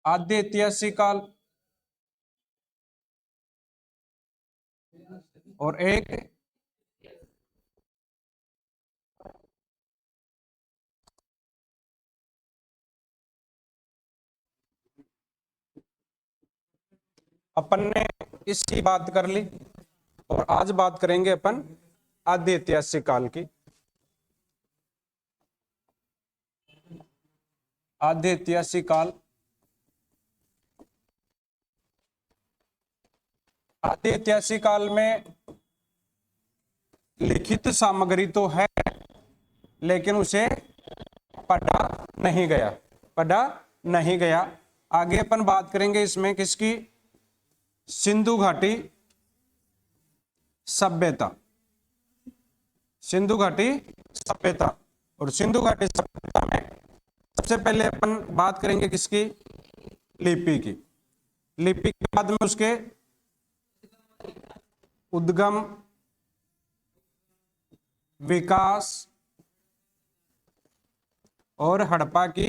आद्य ऐतिहासिक काल और एक अपन ने इसकी बात कर ली और आज बात करेंगे अपन आद्य ऐतिहासिक काल की। आद्य ऐतिहासिक काल, आद्य ऐतिहासिक काल में लिखित सामग्री तो है लेकिन उसे पढ़ा नहीं गया, पढ़ा नहीं गया। आगे अपन बात करेंगे इसमें किसकी, सिंधु घाटी सभ्यता, सिंधु घाटी सभ्यता। और सिंधु घाटी सभ्यता में सबसे पहले अपन बात करेंगे किसकी, लिपि की। लिपि के बाद में उसके उद्गम, विकास और हड़प्पा की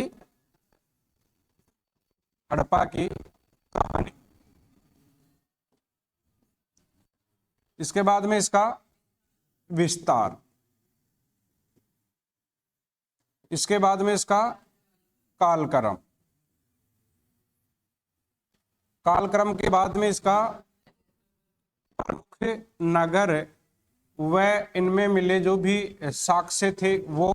कहानी। इसके बाद में इसका विस्तार, इसके बाद में इसका कालक्रम, कालक्रम के बाद में इसका प्रमुख नगर व इनमें मिले जो भी साक्ष्य थे वो,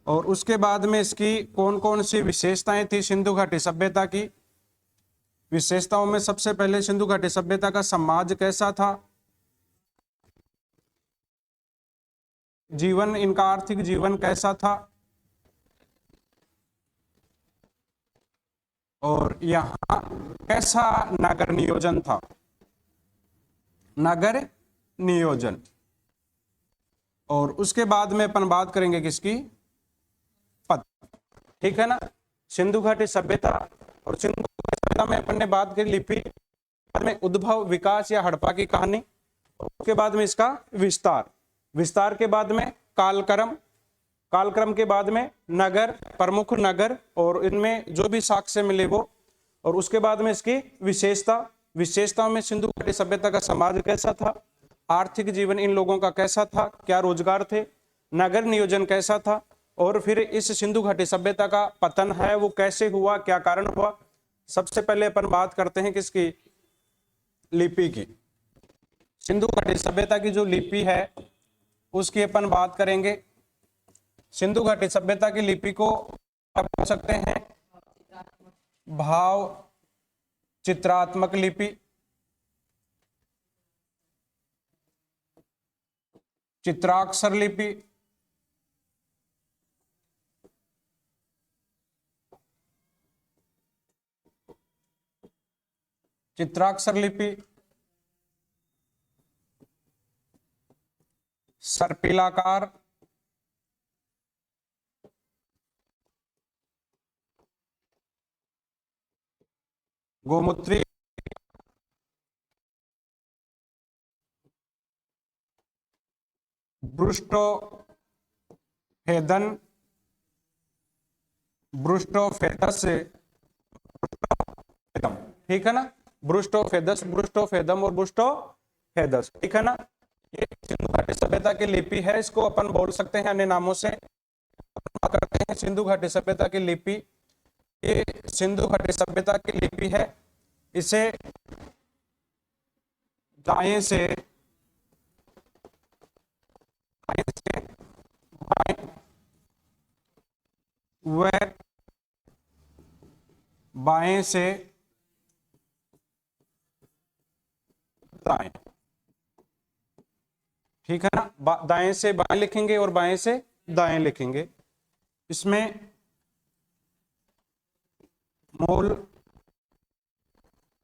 और उसके बाद में इसकी कौन कौन सी विशेषताएं थी सिंधु घाटी सभ्यता की। विशेषताओं में सबसे पहले सिंधु घाटी सभ्यता का समाज कैसा था, जीवन, इनका आर्थिक जीवन कैसा था, और यहाँ कैसा नगर नियोजन था, नगर नियोजन। और उसके बाद में अपन बात करेंगे किसकी, पद। ठीक है ना, सिंधु घाटी सभ्यता और सिंधु घाटी सभ्यता में अपन ने बात की लिपि, बाद में उद्भव, विकास या हड़प्पा की कहानी, उसके बाद में इसका विस्तार, विस्तार के बाद में कालक्रम, कालक्रम के बाद में नगर, प्रमुख नगर और इनमें जो भी साक्ष्य मिले वो, और उसके बाद में इसकी विशेषता, विशेषताओं में सिंधु घाटी सभ्यता का समाज कैसा था, आर्थिक जीवन इन लोगों का कैसा था, क्या रोजगार थे, नगर नियोजन कैसा था, और फिर इस सिंधु घाटी सभ्यता का पतन है वो कैसे हुआ, क्या कारण हुआ। सबसे पहले अपन बात करते हैं किसकी, लिपि की। सिंधु घाटी सभ्यता की जो लिपि है उसकी अपन बात करेंगे। सिंधु घाटी सभ्यता की लिपि को आप बोल सकते हैं भाव चित्रात्मक लिपि, चित्राक्षर लिपि, चित्राक्षर लिपि, सर्पिलाकार, गोमूत्री, ब्रुष्टोफेदन, ब्रुष्टोफेदस, ठीक है ना, ब्रुष्टोफेदस, ब्रुष्टोफेदम और ब्रुष्टोफेदस। ठीक है ना, ये सिंधु घाटी सभ्यता की लिपि है, इसको अपन बोल सकते हैं अन्य नामों से। करते हैं सिंधु घाटी सभ्यता की लिपि, ये सिंधु घाटी सभ्यता की लिपि है, इसे दाएं से बाएं व बाएं से दाएं, ठीक है ना, दाएं से बाएं लिखेंगे और बाएं से दाएं लिखेंगे। इसमें मूल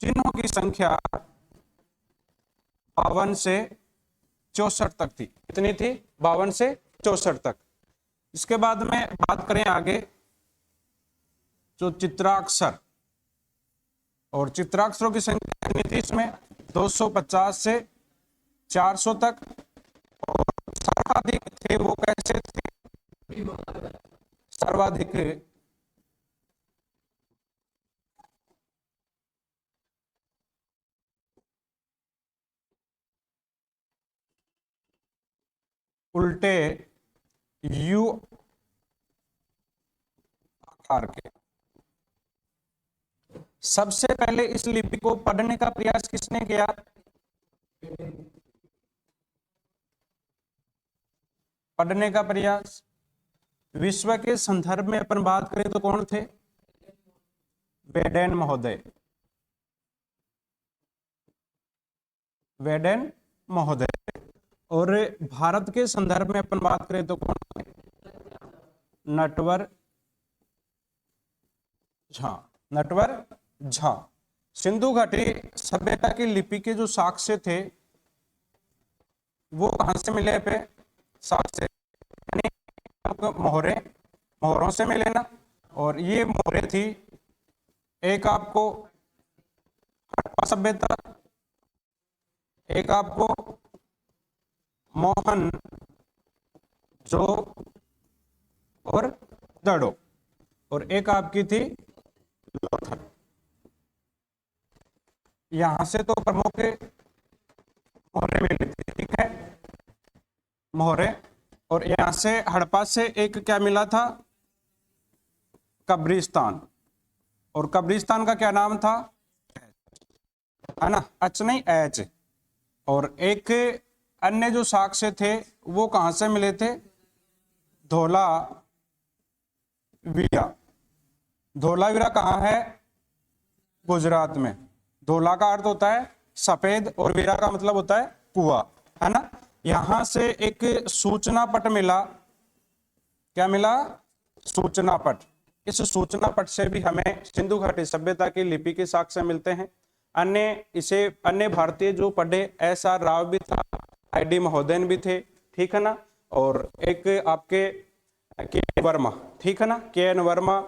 चिन्हों की संख्या 52 से 64 तक थी। कितनी थी, 52 से 64 तक। इसके बाद में बात करें आगे जो चित्राक्षर, और चित्राक्षरों की संख्या कितनी थी इसमें, 250 से 400 तक। और सर्वाधिक थे वो कैसे थे, सर्वाधिक उल्टे यू आकार के। सबसे पहले इस लिपि को पढ़ने का प्रयास किसने किया? पढ़ने का प्रयास विश्व के संदर्भ में अपन बात करें तो कौन थे? वेडेन महोदय। वेडेन महोदय। और भारत के संदर्भ में अपन बात करें तो कौन थे? नटवर झा। नटवर झा। सिंधु घाटी सभ्यता की लिपि के जो साक्ष्य थे वो कहां से मिले पे? साक्ष्य यानी मोहरे, मोहरों से मिले ना। और ये मोहरे थी, एक आपको हड़प्पा सभ्यता, एक आपको मोहन जो और दड़ो, और एक आपकी थी लोथल। यहां से तो प्रमुख मोहरे मिले थे, ठीक है, मोहरे। और यहां से हड़प्पा से एक क्या मिला था? कब्रिस्तान। और कब्रिस्तान का क्या नाम था? है ना, एच नहीं एच। और एक अन्य जो साक्ष्य थे वो कहां से मिले थे? धोलावीरा। धोलावीरा कहां है? गुजरात में। धोला का अर्थ होता है सफेद और वीरा का मतलब होता है कुआं, है ना। यहां से एक सूचना पट मिला। क्या मिला? सूचना पट। इस सूचना पट से भी हमें सिंधु घाटी सभ्यता की लिपि के साक्ष्य मिलते हैं। अन्य भारतीय जो पढ़े, एस.आर. राव भी था, आई.डी. महोदयन भी थे, ठीक है ना। और एक आपके के वर्मा, ठीक है ना, K N. Verma,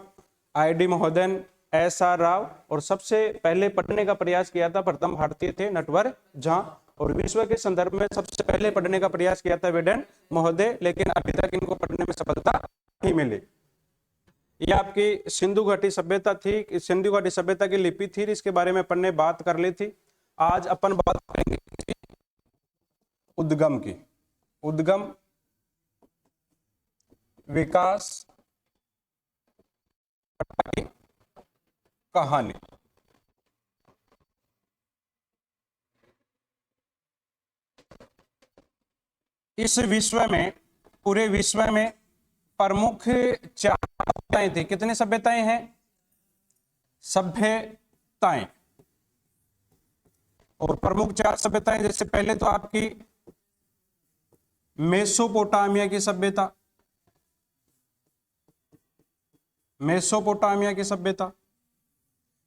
I D. Mahodayan, S R. Rao. और सबसे पहले पढ़ने का प्रयास किया था प्रथम भारतीय थे नटवर झा। और विश्व के संदर्भ में सबसे पहले पढ़ने का प्रयास किया था वेडेन महोदय, लेकिन अभी तक इनको पढ़ने में सफलता नहीं मिली। ये आपकी सिंधु घाटी सभ्यता थी, सिंधु घाटी सभ्यता की लिपि थी, इसके बारे में अपन ने बात कर ली थी। आज अपन बात करेंगे उद्गम की। उद्गम, विकास, कहानी। इस विश्व में, पूरे विश्व में प्रमुख 4 सभ्यताएं थी। कितनी सभ्यताएं हैं? सभ्यताएं। और प्रमुख 4 सभ्यताएं, जैसे पहले तो आपकी मेसोपोटामिया की सभ्यता। मेसोपोटामिया की सभ्यता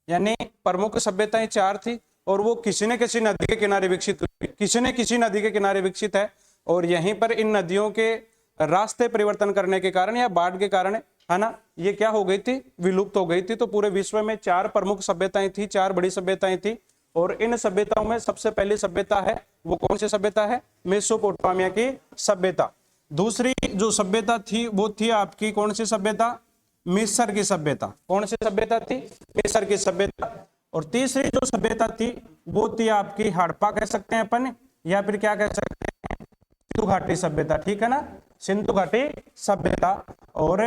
यानी प्रमुख सभ्यताएं 4 थी, और वो किसी न किसी नदी के किनारे विकसित हुई, किसी न किसी नदी के किनारे विकसित है। और यहीं पर इन नदियों के रास्ते परिवर्तन करने के कारण या बाढ़ के कारण, है ना, ये क्या हो गई थी? विलुप्त हो गई थी। तो पूरे विश्व में 4 प्रमुख सभ्यताएं थी, 4 बड़ी सभ्यताएं थी। और इन सभ्यताओं में सबसे पहली सभ्यता है वो कौन सी सभ्यता है? मेसोपोटामिया की सभ्यता। दूसरी जो सभ्यता थी वो थी आपकी कौन सी सभ्यता? मिस्र की सभ्यता। कौन सी सभ्यता थी? मिस्र की सभ्यता। और तीसरी जो सभ्यता थी वो थी आपकी हड़प्पा कह सकते हैं अपन, या फिर क्या कह सकते हैं? सिंधु घाटी सभ्यता, ठीक है ना, सिंधु घाटी सभ्यता। और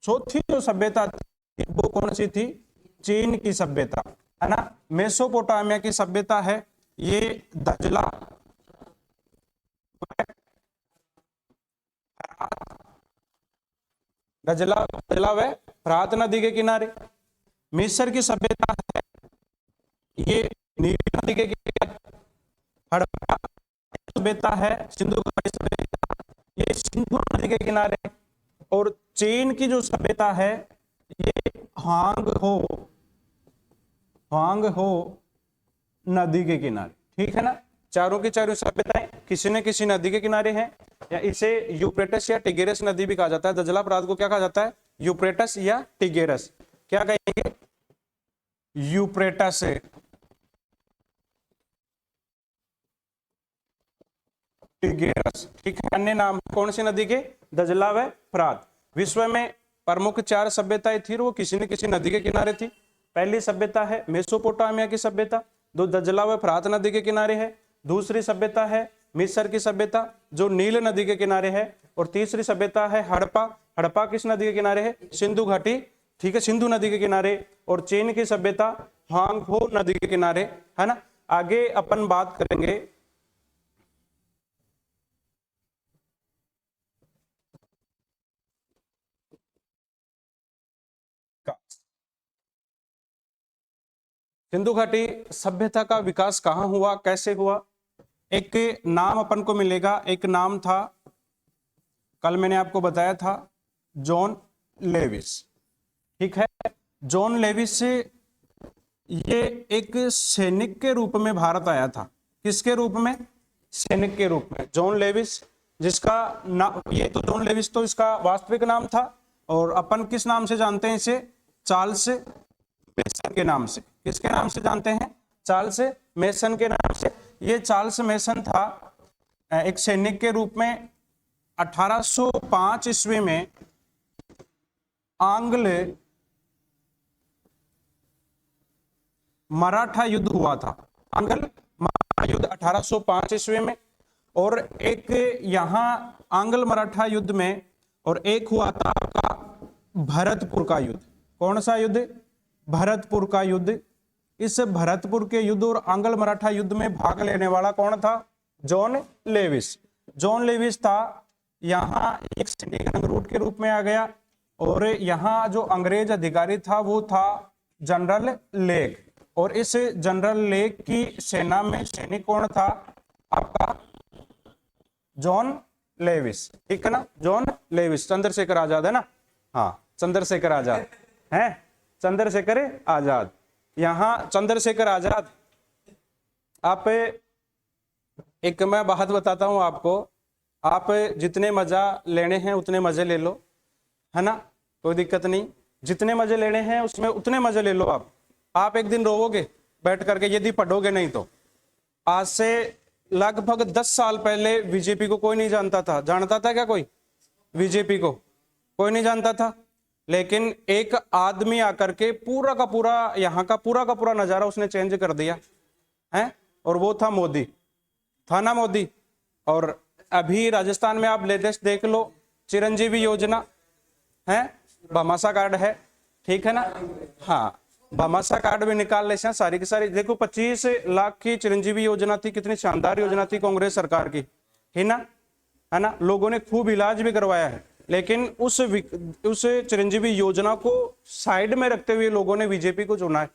चौथी जो सभ्यता थी वो कौन सी थी? चीन की सभ्यता, है ना। मेसोपोटामिया की सभ्यता है ये दजला, दजला व फरात नदी के किनारे। मिस्र की सभ्यता है ये नील नदी के किनारे। हड़प्पा सभ्यता है, सिंधु घाटी सभ्यता, ये सिंधु नदी के किनारे। और चीन की जो सभ्यता है ये हांग हो नदी के किनारे, ठीक है ना। चारों की चारों सभ्यताएं किसी न किसी नदी के किनारे हैं, या इसे यूफ्रेटस या टिग्रिस नदी भी कहा जाता है। दजला प्रांत को क्या कहा जाता है? यूफ्रेटस या टिग्रिस। क्या कहेंगे? यूफ्रेटस। टिग्रिस, ठीक है। अन्य नाम कौन सी नदी के? दजला व फरात। विश्व में प्रमुख 4 सभ्यताएं थी, वो किसी न किसी नदी के किनारे थी। पहली सभ्यता है मेसोपोटामिया की सभ्यता, जो दजला व फरात नदी के किनारे है। दूसरी सभ्यता है मिस्र की सभ्यता जो नील नदी के किनारे है, और तीसरी सभ्यता है हड़प्पा। हड़प्पा किस नदी के किनारे है? सिंधु घाटी, ठीक है, सिंधु नदी के किनारे। और चीन की सभ्यता हांगहो नदी के किनारे, है ना। आगे अपन बात करेंगे सिंधु घाटी सभ्यता का विकास कहाँ हुआ, कैसे हुआ। एक नाम अपन को मिलेगा, एक नाम था, कल मैंने आपको बताया था, जॉन लेविस, ठीक है। जॉन लेविस से ये एक सैनिक के रूप में भारत आया था। किसके रूप में? सैनिक के रूप में। जॉन लेविस, जिसका नाम, ये तो जॉन लेविस तो इसका वास्तविक नाम था, और अपन किस नाम से जानते हैं इसे? चार्ल्स मेसन के नाम से। किसके नाम से जानते हैं? चार्ल्स मेसन के नाम से। ये चार्ल्स मेसन था एक सैनिक के रूप में। 1805 ईस्वी में आंग्ल मराठा युद्ध हुआ था। आंग्ल मराठा युद्ध 1805 ईस्वी में, और एक यहां आंग्ल मराठा युद्ध में, और एक हुआ था आपका भरतपुर का युद्ध। कौन सा युद्ध? भरतपुर का युद्ध। इस भरतपुर के युद्ध और आंग्ल मराठा युद्ध में भाग लेने वाला कौन था? John Levi's. जॉन लेविस था यहाँ एक सैनिक रिक्रूट के रूप में आ गया, और यहाँ जो अंग्रेज अधिकारी था वो था जनरल लेक, और इस जनरल लेक की सेना में सैनिक कौन था? आपका जॉन लेविस, ठीक है ना। जॉन लेविस, चंद्रशेखर आजाद है ना, हाँ चंद्रशेखर आजाद है, चंद्रशेखर आजाद। यहाँ चंद्रशेखर आजाद, आप एक मैं बात बताता हूं आपको, आप जितने मजा लेने हैं उतने मजे ले लो, है ना, कोई दिक्कत नहीं। जितने मजे लेने हैं उसमें उतने मजे ले लो। आप एक दिन रोवोगे बैठ करके यदि पढ़ोगे नहीं तो। आज से लगभग 10 साल पहले बीजेपी को कोई नहीं जानता था। जानता था क्या कोई? बीजेपी को कोई नहीं जानता था, लेकिन एक आदमी आकर के पूरा का पूरा यहाँ का पूरा नजारा उसने चेंज कर दिया है, और वो था मोदी, था ना मोदी। और अभी राजस्थान में आप लेटेस्ट देख लो, चिरंजीवी योजना है, भामाशाह कार्ड है, ठीक है ना, हाँ भामाशाह कार्ड भी निकाल ले सारी की सारी। देखो 25 लाख की चिरंजीवी योजना थी, कितनी शानदार योजना थी कांग्रेस सरकार की, है ना। लोगों ने खूब इलाज भी करवाया है, लेकिन उस चिरंजीवी योजना को साइड में रखते हुए लोगों ने बीजेपी को चुना है।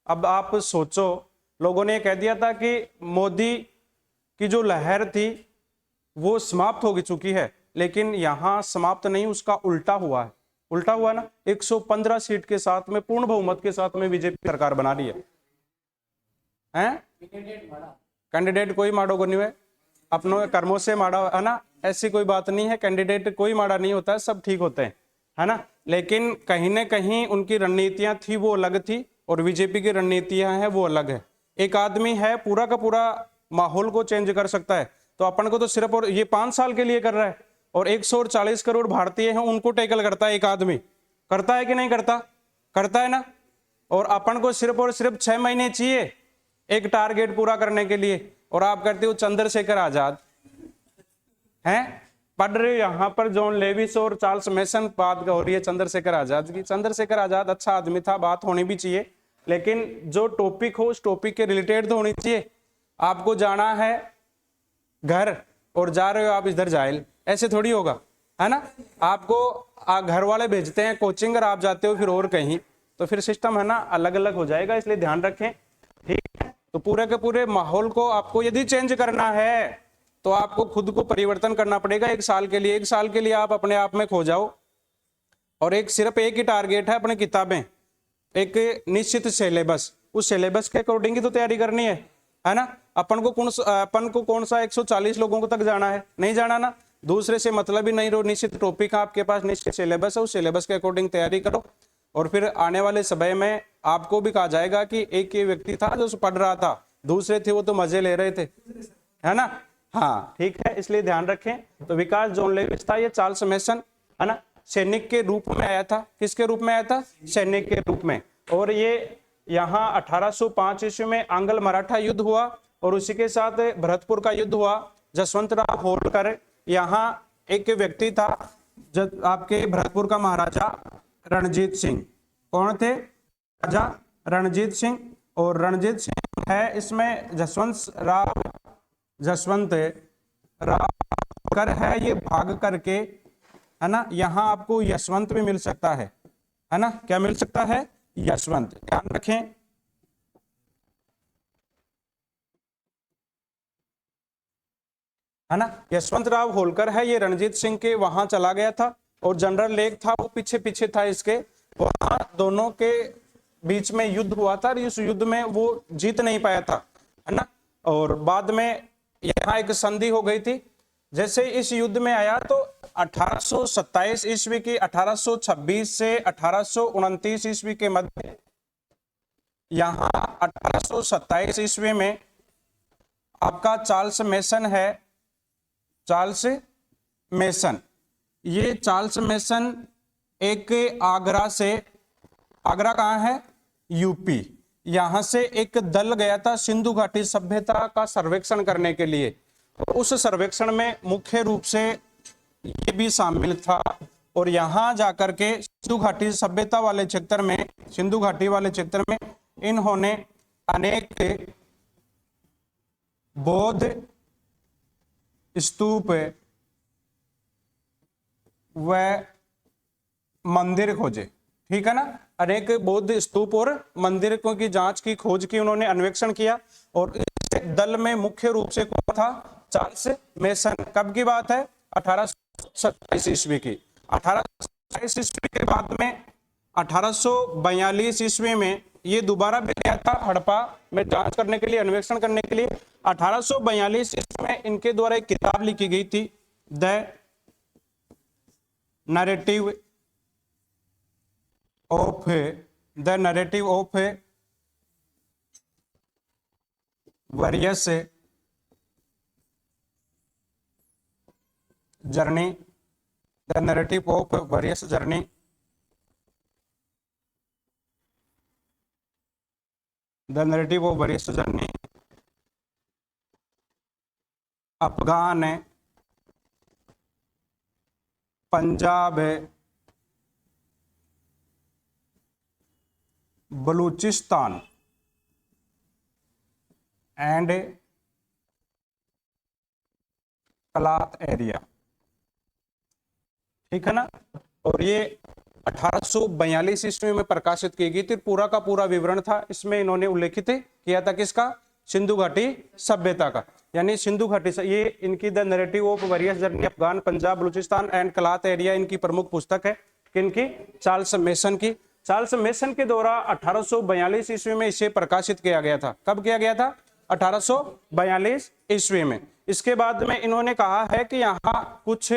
अब आप सोचो, लोगों ने कह दिया था कि मोदी की जो लहर थी वो समाप्त हो चुकी है, लेकिन यहां समाप्त नहीं, उसका उल्टा हुआ है। उल्टा हुआ ना, 115 सीट के साथ में पूर्ण बहुमत के साथ में बीजेपी सरकार बना रही है। कैंडिडेट कोई माड़ो को नहीं है, अपनों कर्मों से माड़ा है ना, ऐसी कोई बात नहीं है। कैंडिडेट कोई माड़ा नहीं होता है, सब ठीक होते हैं, है ना। लेकिन कहीं ना कहीं उनकी रणनीतियां थी वो अलग थी, और बीजेपी की रणनीतियां हैं वो अलग है। एक आदमी है पूरा का पूरा माहौल को चेंज कर सकता है, तो अपन को तो सिर्फ और ये 5 साल के लिए कर रहा है, और 140 करोड़ भारतीय हैं उनको टैकल करता है एक आदमी। करता है कि नहीं करता? करता है ना। और अपन को सिर्फ और सिर्फ 6 महीने चाहिए एक टारगेट पूरा करने के लिए, और आप करते हो चंद्रशेखर आजाद हैं। पढ़ रहे हो यहाँ पर जॉन लेविस और चार्ल्स मेसन, बात हो रही है चंद्रशेखर आजाद की। चंद्रशेखर आजाद अच्छा आदमी था, बात होनी भी चाहिए, लेकिन जो टॉपिक हो उस टॉपिक के रिलेटेड तो होनी चाहिए। आपको जाना है घर और जा रहे हो आप इधर जाइल, ऐसे थोड़ी होगा, है ना। आपको घर वाले भेजते हैं कोचिंग और आप जाते हो फिर और कहीं, तो फिर सिस्टम है ना अलग अलग हो जाएगा, इसलिए ध्यान रखें, ठीक है। तो पूरे के पूरे माहौल को आपको यदि चेंज करना है तो आपको खुद को परिवर्तन करना पड़ेगा 1 साल के लिए। 1 साल के लिए आप अपने आप में खो जाओ, और सिर्फ एक ही टारगेट है अपनी किताबें, एक निश्चित सिलेबस, उस सिलेबस के अकॉर्डिंग ही तो तैयारी करनी है ना। अपन को कौन सा 140 लोगों को तक जाना है? नहीं जाना ना। दूसरे से मतलब ही नहीं, निश्चित टॉपिक आपके पास, निश्चित सिलेबस है, उस सिलेबस के अकॉर्डिंग तैयारी करो, और फिर आने वाले समय में आपको भी कहा जाएगा कि एक ही व्यक्ति था जो पढ़ रहा था, दूसरे थे वो तो मजे ले रहे थे, है ना। हाँ ठीक है, इसलिए ध्यान रखें। तो विकास जॉन लेविस था, ये चार्ल्स मेसन, है ना, सैनिक के रूप में आया था। किसके रूप में आया था? सैनिक के रूप में। और ये यहाँ 1805 ईस्वी में आंग्ल मराठा युद्ध हुआ, और उसी के साथ भरतपुर का युद्ध हुआ, जसवंतराव होलकर, यहाँ एक व्यक्ति था आपके भरतपुर का महाराजा रणजीत सिंह। कौन थे? राजा रणजीत सिंह। और रणजीत सिंह है इसमें जसवंत राव होलकर है, ये भाग करके, है ना, यहां आपको यशवंत भी मिल सकता है ना, क्या मिल सकता है? यशवंत, ध्यान रखें। है ना, यशवंत राव होलकर है, ये रणजीत सिंह के वहां चला गया था और जनरल लेक था वो पीछे पीछे था इसके, वहां दोनों के बीच में युद्ध हुआ था और इस युद्ध में वो जीत नहीं पाया था, है ना। और बाद में यहाँ एक संधि हो गई थी। जैसे इस युद्ध में आया तो 1827 ईस्वी की 1826 से 1829 ईस्वी के मध्य, यहाँ 1827 ईस्वी में आपका चार्ल्स मेसन है, चार्ल्स मेसन। ये चार्ल्स मेसन एक आगरा कहाँ है? यूपी। यहां से एक दल गया था सिंधु घाटी सभ्यता का सर्वेक्षण करने के लिए। उस सर्वेक्षण में मुख्य रूप से ये भी शामिल था और यहां जाकर के सिंधु घाटी सभ्यता वाले क्षेत्र में, सिंधु घाटी वाले क्षेत्र में इन्होंने अनेक बौद्ध स्तूप व मंदिर खोजे। ठीक है ना, अनेक बौद्ध स्तूप और मंदिरों की जांच की, खोज की, उन्होंने अन्वेषण किया। और इस दल में मुख्य रूप से कौन था? Charles mason. कब की बात है? 1827 ईस्वी की। 1827 ईस्वी के बाद में 1842 ईस्वी में ये दोबारा भी गया था हड़प्पा में जांच करने के लिए, अन्वेषण करने के लिए। 1842 ईस्वी में इनके द्वारा एक किताब लिखी गई थी, the narrative of various journey, the narrative of various journey, the narrative of various journey, Afghan, Punjab, Balochistan and Kalat area. ठीक है ना। और ये 1842 ईस्वी में प्रकाशित की गई थी। पूरा का पूरा विवरण था इसमें, इन्होंने उल्लेखित किया था किसका? सिंधु घाटी सभ्यता का। यानी सिंधु घाटी से ये इनकी the narrative of various journey, Afghan, Punjab, Balochistan and Kalat area इनकी प्रमुख पुस्तक है। किनकी? चार्ल्स मेसन की। चार्ल्स मेसन के द्वारा 1842 ईस्वी में इसे प्रकाशित किया गया था। कब किया गया था? 1842 ईस्वी में। इसके बाद में इन्होंने कहा है कि यहाँ कुछ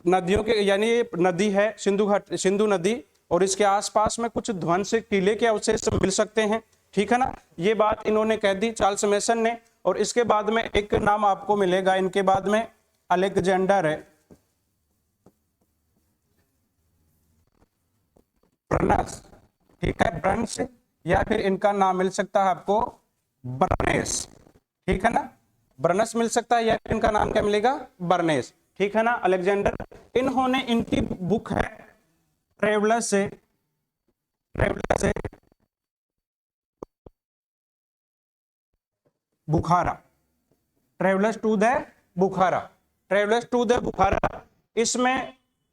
नदियों के, यानी ये नदी है सिंधु नदी, और इसके आसपास में कुछ ध्वंस किले के अवशेष मिल सकते हैं। ठीक है ना, ये बात इन्होंने कह दी चार्ल्स मेसन ने। और इसके बाद में एक नाम आपको मिलेगा इनके बाद में, अलेक्जेंडर ब्रनस। ठीक है, ब्रन्स, या फिर इनका नाम मिल सकता है आपको बर्नेस। ठीक है ना, ब्रनस मिल सकता है, या फिर इनका नाम क्या मिलेगा? बर्नेस। ठीक है ना, अलेक्जेंडर। इन्होंने, इनकी बुक है travellers Bukhara, travellers to the Bukhara, travellers to the Bukhara. इसमें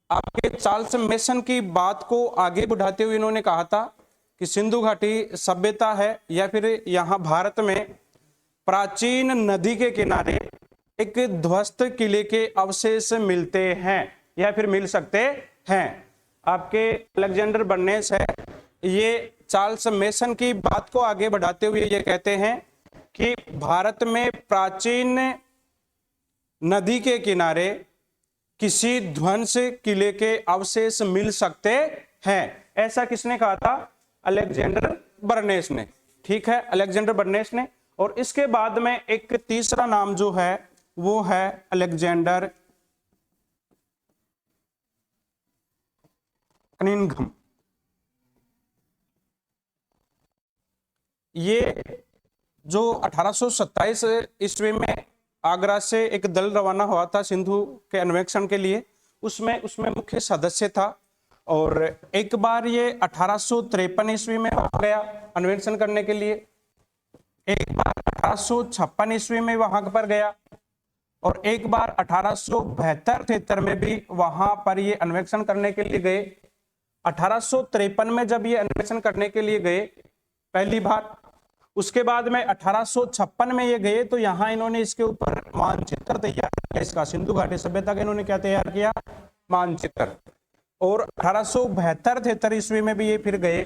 आपके चार्ल्स मेसन की बात को आगे बढ़ाते हुए इन्होंने कहा था कि सिंधु घाटी सभ्यता है, या फिर यहाँ भारत में प्राचीन नदी के किनारे एक ध्वस्त किले के अवशेष मिलते हैं या फिर मिल सकते हैं। आपके अलेक्जेंडर बर्नेस है, ये चार्ल्स मेसन की बात को आगे बढ़ाते हुए ये कहते हैं कि भारत में प्राचीन नदी के किनारे किसी ध्वंस किले के अवशेष मिल सकते हैं। ऐसा किसने कहा था? अलेक्जेंडर बर्नेस ने। ठीक है, अलेक्जेंडर बर्नेस ने। और इसके बाद में एक तीसरा नाम जो है वो है अलेक्जेंडर कनिंघम। ये जो 1827 ईस्वी में आगरा से एक दल रवाना हुआ था सिंधु के अन्वेषण के लिए, उसमें उसमें मुख्य सदस्य था। और एक बार ये 1853 ईस्वी में हो गया अन्वेषण करने के लिए, एक बार 1856 ईस्वी में वहां पर गया, और एक बार 1872-73 में भी वहां पर ये अन्वेषण करने के लिए गए। 1853 में जब ये अन्वेषण करने के लिए गए पहली बार, उसके बाद में 1856 में ये गए तो यहाँ इन्होंने इसके ऊपर मानचित्र तैयार किया, इसका सिंधु घाटी सभ्यता का इन्होंने क्या तैयार किया, मानचित्र। और 1872-73 ईस्वी में भी ये फिर गए,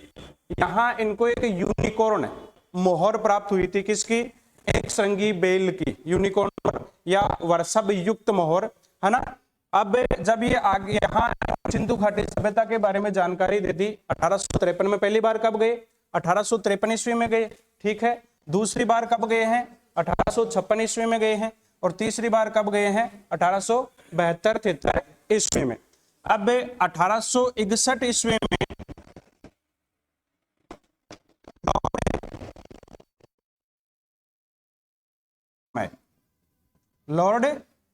यहाँ इनको एक यूनिकॉर्न मोहर प्राप्त हुई थी, किसकी, एक श्रृंगी बेल की यूनिकॉर्न या वर्षभ युक्त मोहर, है ना। अब जब ये आगे यहाँ सिंधु घाटी सभ्यता के बारे में जानकारी दे दी, 1853 में पहली बार कब गए, 1853 ईस्वी में गए, ठीक है। दूसरी बार कब गए हैं, 1856 ईस्वी में गए हैं, और तीसरी बार कब गए हैं, 1872-73 ईस्वी में। अब 1861 ईस्वी में लॉर्ड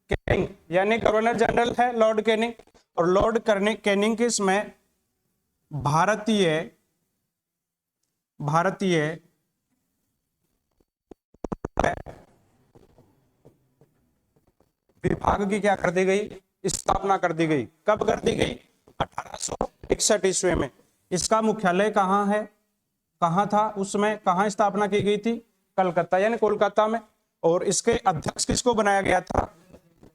कैनिंग यानी गवर्नर जनरल है लॉर्ड कैनिंग, और लॉर्ड कैनिंग के इसमें भारतीय विभाग की क्या कर दी गई, स्थापना कर दी गई। कब कर दी गई, 1861 ईस्वी में। इसका मुख्यालय कहाँ है, कहाँ था, उसमें कहाँ स्थापना की गई थी, कलकत्ता यानी कोलकाता में। और इसके अध्यक्ष किसको बनाया गया था,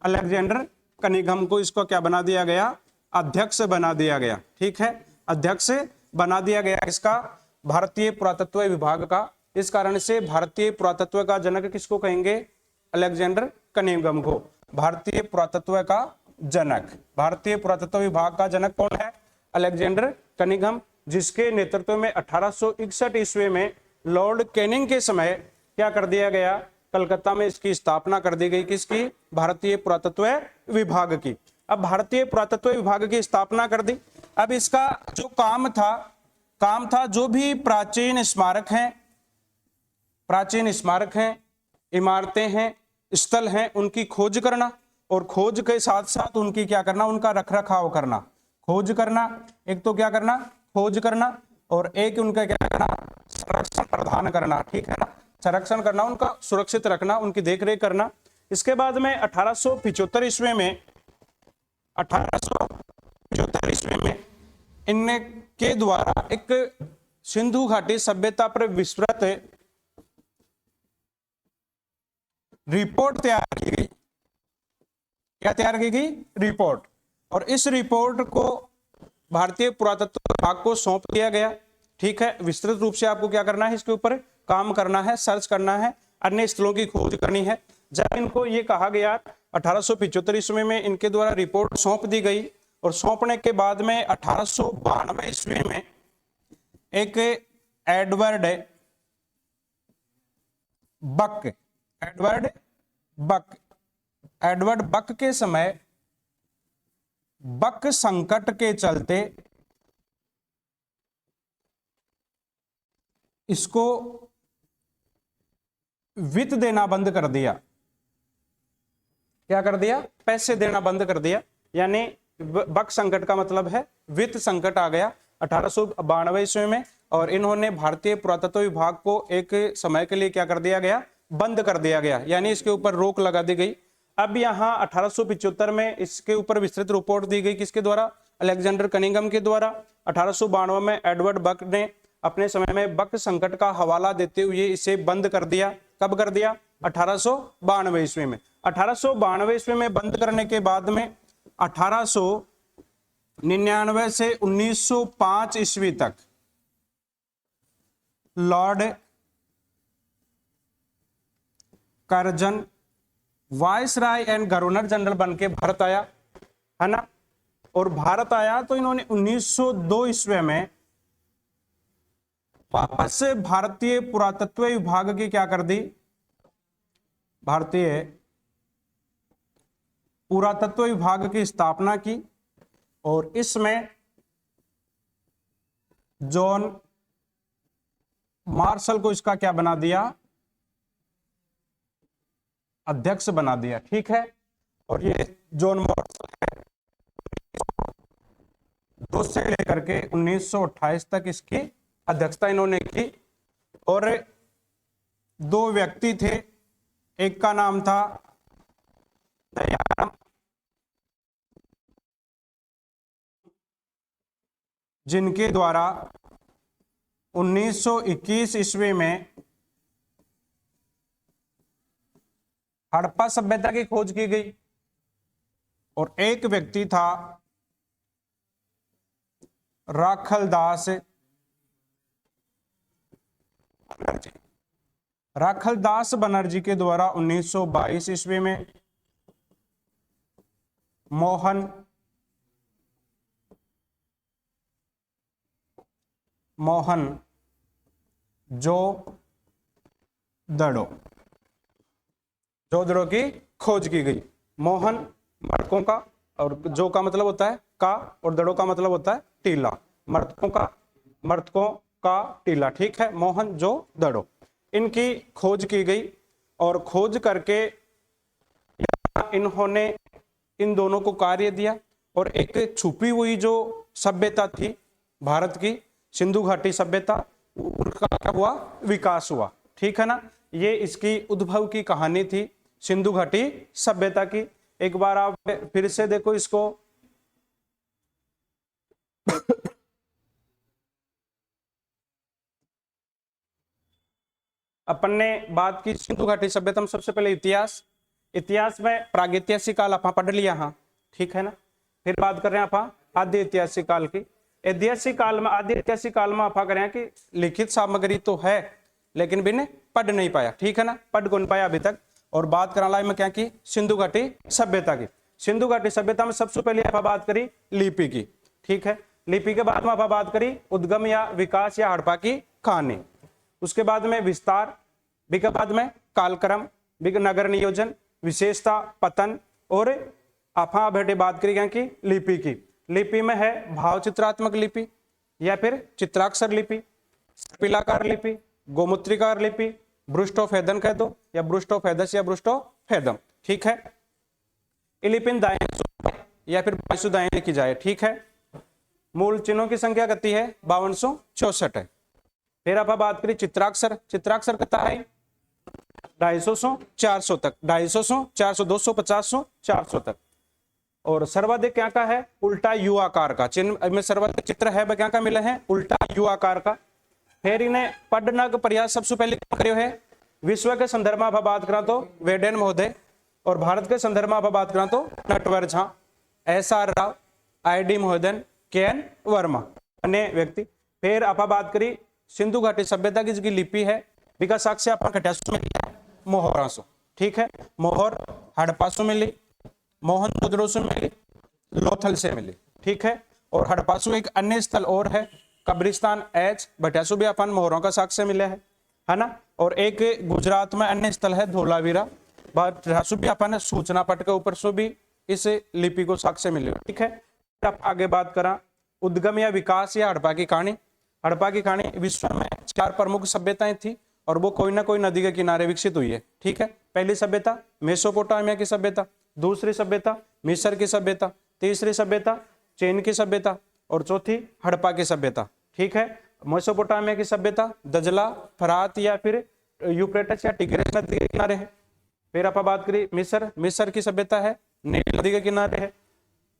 अलेक्जेंडर कनिंघम को इसको क्या बना दिया गया, अध्यक्ष बना दिया गया, ठीक है, अध्यक्ष बना दिया गया इसका भारतीय पुरातत्व विभाग का। इस कारण से भारतीय पुरातत्व का जनक किसको कहेंगे, अलेक्जेंडर कनिंघम को भारतीय पुरातत्व का जनक। भारतीय पुरातत्व विभाग का जनक कौन है, अलेक्जेंडर कनिंघम, जिसके नेतृत्व में 1861 ईस्वी में लॉर्ड कैनिंग के समय क्या कर दिया गया, कलकत्ता में इसकी स्थापना कर दी गई, किसकी, भारतीय पुरातत्व विभाग की। अब भारतीय पुरातत्व विभाग की स्थापना कर दी। अब इसका जो काम था जो भी प्राचीन स्मारक हैं, इमारतें हैं, स्थल हैं, उनकी खोज करना, और खोज के साथ साथ उनकी क्या करना, उनका रखरखाव करना। खोज करना, एक तो क्या करना, खोज करना, और एक उनका क्या करना, संरक्षण प्रदान करना, ठीक है ना, संरक्षण करना, उनका सुरक्षित रखना, उनकी देखरेख करना। इसके बाद में 1875 ईस्वी में इनके द्वारा एक सिंधु घाटी सभ्यता पर विस्तृत रिपोर्ट तैयार की गई। क्या तैयार की गई, रिपोर्ट। और इस रिपोर्ट को भारतीय पुरातत्व विभाग को सौंप दिया गया, ठीक है। विस्तृत रूप से आपको क्या करना है, इसके ऊपर काम करना है, सर्च करना है, अन्य स्थलों की खोज करनी है। जब इनको ये कहा गया 1875 ईस्वी में इनके द्वारा रिपोर्ट सौंप दी गई, और सौंपने के बाद में 1892 ईस्वी में एक एडवर्ड बक के समय बक संकट के चलते इसको वित्त देना बंद कर दिया। क्या कर दिया, पैसे देना बंद कर दिया, यानी बक संकट का मतलब है वित्त संकट आ गया 1892 ईस्वी में। और इन्होंने भारतीय पुरातत्व विभाग को एक समय के लिए क्या कर दिया गया, बंद कर दिया गया, यानी इसके ऊपर रोक लगा दी गई। अब यहाँ 1875 में इसके ऊपर विस्तृत रिपोर्ट दी गई, किसके द्वारा, अलेक्जेंडर कनिंघम के द्वारा। 1892 में एडवर्ड बक ने अपने समय में बक संकट का हवाला देते हुए इसे बंद कर दिया। कब कर दिया, 1892 ईस्वी में। 1892 ईस्वी में बंद करने के बाद में 1899 से 1905 ईस्वी तक Lord Curzon viceroy and governor general बन के भारत आया, है ना। और भारत आया तो इन्होंने 1902 ईस्वी में वापस से भारतीय पुरातत्व विभाग की क्या कर दी, भारतीय पुरातत्व विभाग की स्थापना की। और इसमें जॉन मार्शल को इसका क्या बना दिया, अध्यक्ष बना दिया, ठीक है। और ये जॉन मॉर्सल 2 से लेकर के 1928 तक इसकी अध्यक्षता इन्होंने की। और 2 व्यक्ति थे, एक का नाम था दयाराम, जिनके द्वारा 1921 ईस्वी में हड़प्पा सभ्यता की खोज की गई। और एक व्यक्ति था राखलदास बनर्जी। राखलदास बनर्जी के द्वारा 1922 ईस्वी में मोहन जो दड़ो की खोज की गई। मोहन मृतकों का, और जो का मतलब होता है का, और दड़ो का मतलब होता है टीला, मृतकों का टीला, ठीक है। मोहन जो दड़ो, इनकी खोज की गई। और खोज करके इन्होंने इन दोनों को कार्य दिया। और एक छुपी हुई जो सभ्यता थी भारत की, सिंधु घाटी सभ्यता, उनका क्या हुआ, विकास हुआ, ठीक है ना। ये इसकी उद्भव की कहानी थी सिंधु घाटी सभ्यता की। एक बार आप फिर से देखो इसको। अपन ने बात की सिंधु घाटी सभ्यता में, सबसे पहले इतिहास में प्रागैतिहासिक काल आप पढ़ लिया, हाँ ठीक है ना। फिर बात कर रहे हैं आप आदि ऐतिहासिक काल की। आदि ऐतिहासिक काल में आप करें कि लिखित सामग्री तो है, लेकिन बिन पढ़ नहीं पाया, ठीक है ना, पढ़ कौन पाया अभी तक। और बात करा में क्या की, सिंधु घाटी सभ्यता की। सिंधु घाटी सभ्यता में सबसे पहले आप बात करी लिपि की, ठीक है। लिपि के बाद में आप बात करी उद्गम या विकास या हड़प्पा की कहानी। उसके बाद में विस्तार, के बाद में कालक्रम, नगर नियोजन, विशेषता, पतन। और आप बैठे बात करी क्या की, लिपि की। लिपि में है भाव चित्रात्मक लिपि या फिर चित्राक्षर लिपि, पिलाकार लिपि, गोमुत्रिकार लिपि, ब्रुष्टोफेदन कह दो, या ब्रुष्टोफेदस या ब्रुष्टोफेदम, ठीक है। लिपि दाएं या फिर बाईं दाएं लिखी जाए, ठीक है। मूल चिन्हों की संख्या कितनी है, 5264 है। फिर आप बात करें चित्राक्षर कितना है, 250 से 400 तक, 250 400 250 400 तक। और सर्वाधिक क्या का है, उल्टा यू आकार का चिन्ह में सर्वाधिक चित्र है, क्या का मिले हैं, उल्टा यू आकार का। फिर इन्हें पढ़ना का प्रयास सबसे पहले करो है। विश्व के संदर्भ में आप बात करा तो वेडेन महोदय, और भारत के संदर्भ में आप बात करा तो नटवर झा, SR राव, ID महोदय, KN वर्मा, अन्य व्यक्ति। फिर आप बात करी सिंधु घाटी सभ्यता की लिपि है, विकास साक्ष्य आप खटासु मिली है, मोहरासु, ठीक है। मोहर हड़प्पासु मिली, मोहनजोदड़ो से मिली, लोथल से मिली, ठीक है। और हड़प्पासु एक अन्य स्थल और है, कब्रिस्तान H भटियासु भी अपन मोहरों का साक्ष्य मिले है ना। और एक गुजरात में अन्य स्थल है धोलावीरा, भटियासु भी अपन सूचना पट के ऊपर से भी इस लिपि को साक्ष्य मिले, ठीक है। अब आगे बात करा उद्गम या विकास या हड़प्पा की कहानी। हड़प्पा की कहानी, विश्व में 4 प्रमुख सभ्यताएं थी और वो कोई ना कोई नदी के किनारे विकसित हुई है, ठीक है। पहली सभ्यता मेसोपोटामिया की सभ्यता, दूसरी सभ्यता मिस्र की सभ्यता, तीसरी सभ्यता चीन की सभ्यता, और चौथी हड़प्पा की सभ्यता, ठीक है। मेसोपोटामिया की सभ्यता दजला, फरात या फिर यूफ्रेटिस या टिग्रिस नदी के किनारे है। फिर आप बात करी मिस्र की सभ्यता है, नील नदी के किनारे है।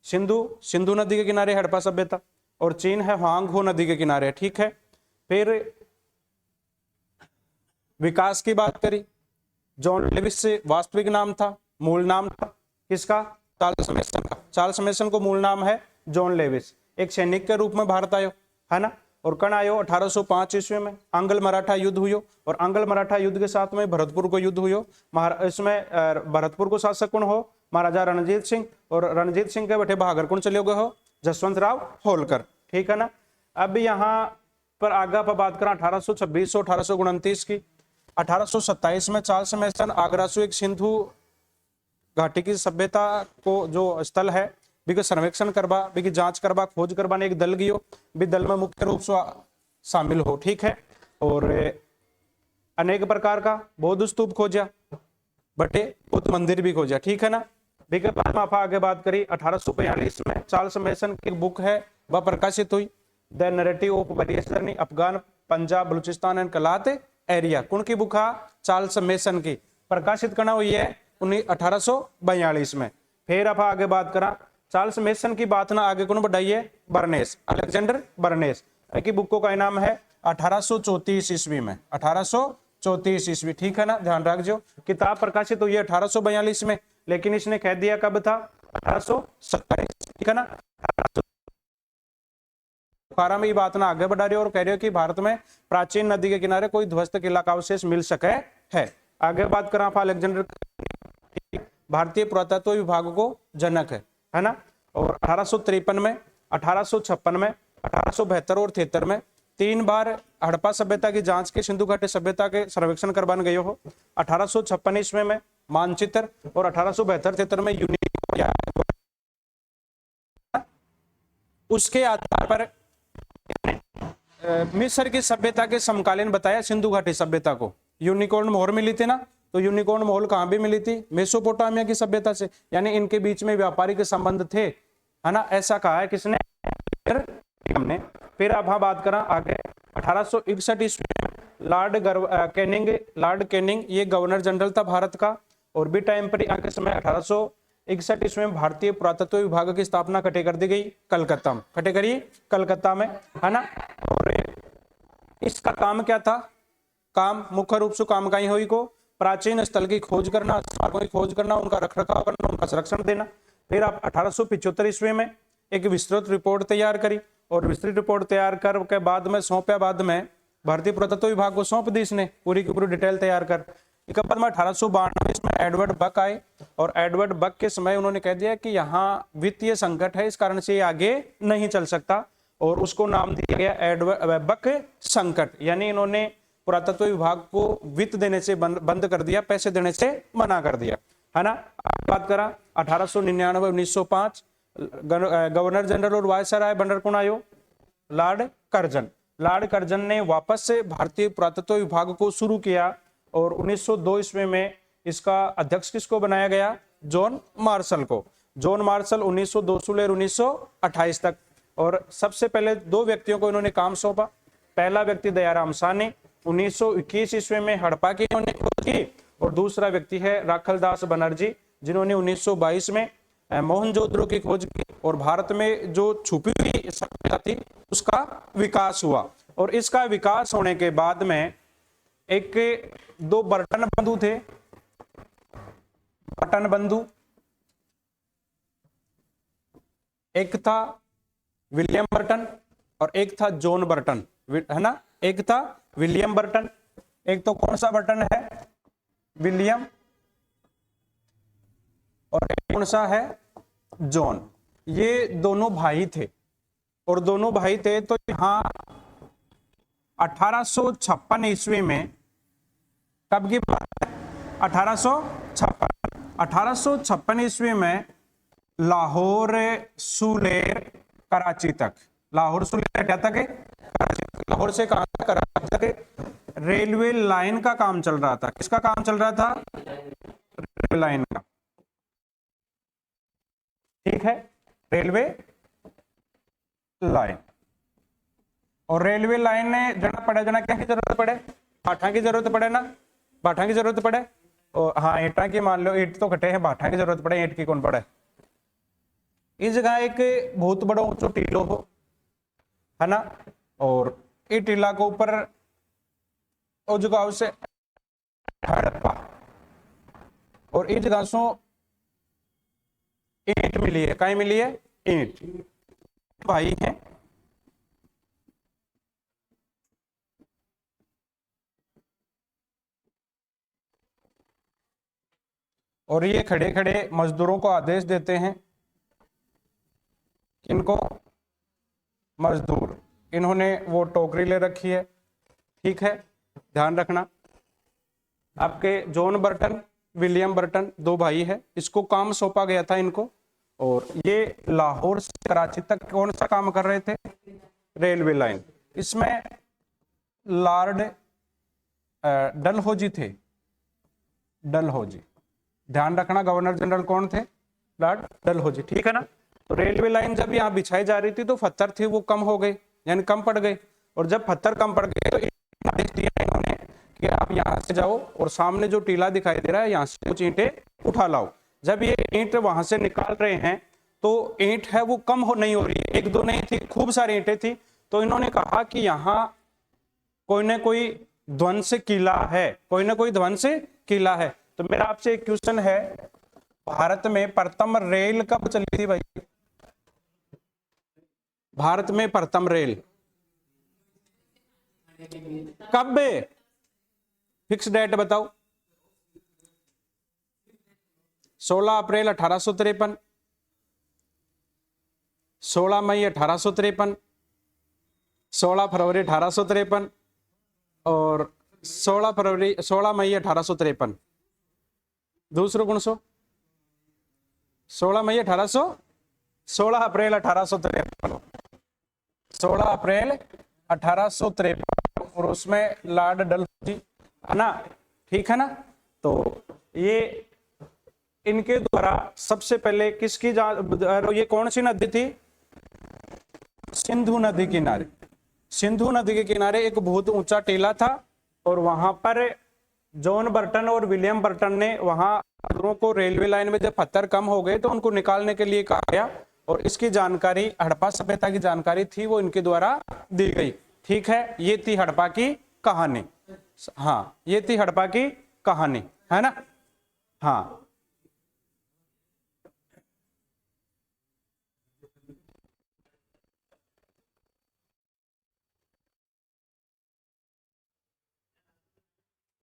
सिंधु नदी के किनारे हड़प्पा सभ्यता, और चीन है हुआंगहो नदी के किनारे, ठीक है। फिर विकास की बात करी, जॉन लेविस से वास्तविक नाम था, मूल नाम था किसका, चार्ल्स मैसन का। चार्ल्स मैसन को मूल नाम है जॉन लेविस। एक सैनिक के रूप में भारत आयो, है ना। और कण आयो 1805 ईस्वी में आंग्ल मराठा युद्ध हुयो, और आंग्ल मराठा युद्ध के साथ में भरतपुर को युद्ध हुयो। इसमें भरतपुर को शासक कौन हो, महाराजा रणजीत सिंह, और रणजीत सिंह के बैठे बहादुर कौन चले गए हो, जसवंत राव होलकर, ठीक है ना। अब यहाँ पर आगे पर बात करें 1826 से 1829 की। 1827 में चार्ल्स मैसन आगरा से एक सिंधु घाटी की सभ्यता को जो स्थल है बिके सर्वेक्षण करवा, बिकी जांच करवा, खोज करवाने एक दल गियो, भी दल में मुख्य रूप से शामिल हो, ठीक है। और अनेक प्रकार का बौद्ध स्तूप खोजा, बटे बुद्ध मंदिर भी खोजा, ठीक है ना। ठीक है, बाद में आप आगे बात करी 1842 में चार्ल्स मेसन की बुक है वह प्रकाशित हुई, the narrative of various journey Afghan Punjab Balochistan and Kalat area. कौन की बुक है? चार्ल्स मेसन की, प्रकाशित करना हुई है 1842 में। फिर आप आगे बात करा चार्ल्स मेसन की बात ना आगे कौन बढ़ाइए? बर्नेस, अलेक्जेंडर बर्नेस की बुक का नाम है 1834 ईस्वी में, 1834 ईस्वी, ठीक है ना, ध्यान रखियो। किताब प्रकाशित हुई है 1842 में, लेकिन इसने कह दिया कब था? 1827, ठीक है ना। बुखारा में ये बात ना आगे बढ़ा रही हो और कह रहे हो कि भारत में प्राचीन नदी के किनारे कोई ध्वस्त किला का अवशेष मिल सके है। आगे बात करा अलेक्जेंडर भारतीय पुरातत्व विभाग को जनक है ना। और 1853 में, 1856 में, 1872 और 73 में 3 बार हड़प्पा सभ्यता की जांच के सिंधु घाटी सभ्यता के सर्वेक्षण करवाने गए हो। 1856 ईस्वी में मानचित्र और 1872-73 में यूनिकोड, उसके आधार पर मिस्र की सभ्यता के समकालीन बताया सिंधु घाटी सभ्यता को। यूनिकोड मोहर मिली थी ना, तो यूनिकोड मोहर कहां भी मिली थी? मेसोपोटामिया की सभ्यता से, यानी इनके बीच में व्यापारिक संबंध थे, है ना, ऐसा कहा है किसने? हमने। फिर अब हम बात करा आगे 1861 ईस्वी में लॉर्ड कैनिंग ये गवर्नर जनरल था भारत का, और भी टाइम पर आगे समय 1861 ईस्वी में भारतीय पुरातत्व विभाग की स्थापना कटे कर दी गई कलकत्ता में, कटे करी कलकत्ता में, है ना। और इसका काम क्या था? काम मुख्य रूप से काम कहीं हुई को प्राचीन स्थल की खोज करना, स्मारकों की खोज करना, उनका रखरखाव करना, उनका संरक्षण देना। फिर आप 1875 ईस्वी में एक विस्तृत रिपोर्ट तैयार करी, और विस्तृत रिपोर्ट तैयार कर के बाद में सौंपया, बाद में भारतीय पुरातत्व विभाग को सौंप दी इसने पूरी की पूरी डिटेल तैयार कर। एक बाद में 1892 में एडवर्ड बक आए, और एडवर्ड बक के समय उन्होंने कह दिया कि यहाँ वित्तीय संकट है, इस कारण से ये आगे नहीं चल सकता, और उसको नाम दिया गया एडवर्ड बक संकट। यानी इन्होंने पुरातत्व विभाग को वित्त देने से बंद कर दिया, पैसे देने से मना कर दिया, है ना। बात करा 1899 1905 गवर्नर जनरल और वायसराय बनकर कौन आयो? Lord Curzon. लॉर्ड कर्जन ने वापस से भारतीय पुरातत्व विभाग को शुरू किया, और 1902 ईस्वी में इसका अध्यक्ष किसको बनाया गया? जॉन मार्शल को। जॉन मार्शल 1902 से लेकर 1928 तक। और सबसे पहले 2 व्यक्तियों को इन्होंने काम सौंपा। पहला व्यक्ति दयाराम साहनी 1921 ईस्वी में हड़प्पा की इन्होंने खोज की, और दूसरा व्यक्ति है राखलदास बनर्जी, जिन्होंने 1922 में मोहनजोदड़ो की खोज की, और भारत में जो छुपी हुई सभ्यता थी उसका विकास हुआ। और इसका विकास होने के बाद में एक 2 बर्टन बंधु थे, बर्टन बंधु, एक था विलियम बर्टन और एक था जॉन बर्टन, है ना। एक था विलियम बर्टन, एक तो कौन सा बर्टन है? विलियम, और एक कौन सा है? जॉन। ये दोनों भाई थे, और दोनों भाई थे तो यहां 1856 ईस्वी में, कब की बात है? 1856 ईस्वी में लाहौर सुलेर कराची तक, लाहौर सुलेर क्या तक है? लाहौर से कहां तक? कराची तक रेलवे लाइन का काम चल रहा था। किसका काम चल रहा था? रेलवे लाइन का, ठीक है, रेलवे लाइन। और रेलवे लाइन ने जना क्या की जरूरत पड़े? भाठा की जरूरत पड़े ना, भाठा की जरूरत पड़े। और हाँ, ईंटा की मान लो, ईंट तो कटे हैं, भाठा की जरूरत पड़े, ईंट की कौन पड़े? इस जगह एक बहुत बड़ा ऊंचो टीलो हो, है ना, और ये टीला के ऊपर उस जगह से हड़प्पा, और इस जगह से ईंट मिली है। कहीं मिली है? ईंट। भाई है, और ये खड़े खड़े मजदूरों को आदेश देते हैं। किनको? मजदूर। इन्होंने वो टोकरी ले रखी है, ठीक है, ध्यान रखना। आपके जॉन बर्टन, विलियम बर्टन 2 भाई है, इसको काम सौंपा गया था इनको, और ये लाहौर से कराची तक कौन सा काम कर रहे थे? Railway line. इसमें लॉर्ड डलहौजी थे, डलहौजी, ध्यान रखना गवर्नर जनरल कौन थे, लॉर्ड डलहौजी, ठीक है ना। तो रेलवे लाइन जब यहाँ बिछाई जा रही थी तो पत्थर थे वो कम हो गए, यानी कम पड़ गए, और जब पत्थर कम पड़ गए तो आदेश दिया इन्होंने कि आप यहाँ से जाओ और सामने जो टीला दिखाई दे रहा है यहाँ से कुछ ईंटें उठा लाओ। जब ये ईंट वहां से निकाल रहे हैं तो ईंट है वो कम नहीं हो रही है, एक दो नहीं थी, खूब सारी ईंटें थी। तो इन्होंने कहा कि यहाँ कोई ना कोई ध्वंस किला है, कोई ना कोई ध्वंस किला है। तो मेरा आपसे एक क्वेश्चन है, भारत में प्रथम रेल कब चली थी भाई? भारत में प्रथम रेल कब? फिक्स डेट बताओ। 16 अप्रैल 1853, 16 मई 1853, 16 फरवरी 1853 और 16 मई 1853। दूसरो गुण सो 16 मई 16 अप्रैल 1853, 16 अप्रैल 1853 और उसमें लॉर्ड डलहौजी है ना, ठीक है ना। तो ये इनके द्वारा सबसे पहले किसकी ये कौन सी नदी थी? सिंधु नदी किनारे, सिंधु नदी के किनारे एक बहुत ऊंचा टीला था और वहां पर जॉन बर्टन और विलियम बर्टन ने वहां मजदूरों को रेलवे लाइन में जब पत्थर कम हो गए तो उनको निकालने के लिए कहा गया और इसकी जानकारी हड़प्पा सभ्यता की जानकारी थी वो इनके द्वारा दी गई, ठीक है। ये थी हड़प्पा की कहानी, हाँ ये थी हड़प्पा की कहानी, है ना। हाँ